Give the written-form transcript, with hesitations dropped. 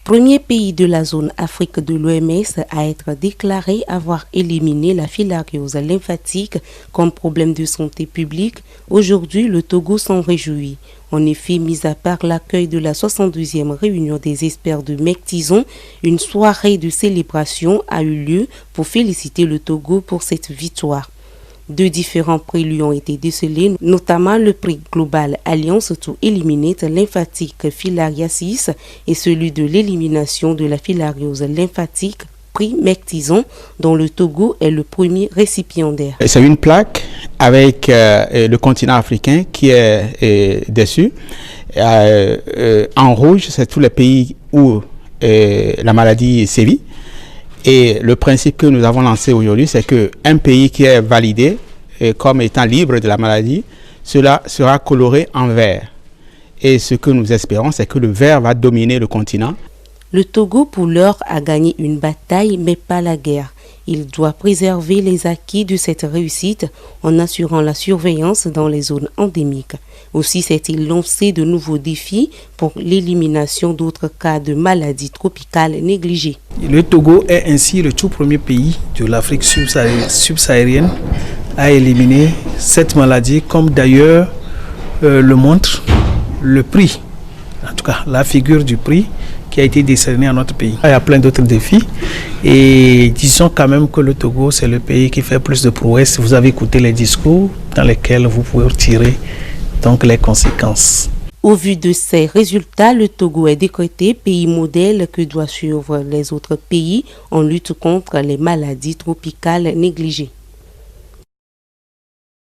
Premier pays de la zone Afrique de l'OMS à être déclaré avoir éliminé la filariose lymphatique comme problème de santé publique, aujourd'hui le Togo s'en réjouit. En effet, mis à part l'accueil de la 72e réunion des experts de Mectizon, une soirée de célébration a eu lieu pour féliciter le Togo pour cette victoire. 2 différents prix lui ont été décelés, notamment le prix global Alliance to Eliminate Lymphatic Filariasis et celui de l'élimination de la filariose lymphatique, prix Mectizon, dont le Togo est le premier récipiendaire. C'est une plaque avec le continent africain qui est dessus. En rouge, c'est tous les pays où la maladie sévit. Et le principe que nous avons lancé aujourd'hui, c'est qu'un pays qui est validé comme étant libre de la maladie, cela sera coloré en vert. Et ce que nous espérons, c'est que le vert va dominer le continent. Le Togo, pour l'heure, a gagné une bataille, mais pas la guerre. Il doit préserver les acquis de cette réussite en assurant la surveillance dans les zones endémiques. Aussi s'est-il lancé de nouveaux défis pour l'élimination d'autres cas de maladies tropicales négligées. Le Togo est ainsi le tout premier pays de l'Afrique subsaharienne à éliminer cette maladie, comme d'ailleurs le montre le prix, en tout cas la figure du prix qui a été décerné à notre pays. Il y a plein d'autres défis et disons quand même que le Togo, c'est le pays qui fait plus de prouesses. Vous avez écouté les discours dans lesquels vous pouvez retirer donc les conséquences. Au vu de ces résultats, le Togo est décrété pays modèle que doivent suivre les autres pays en lutte contre les maladies tropicales négligées.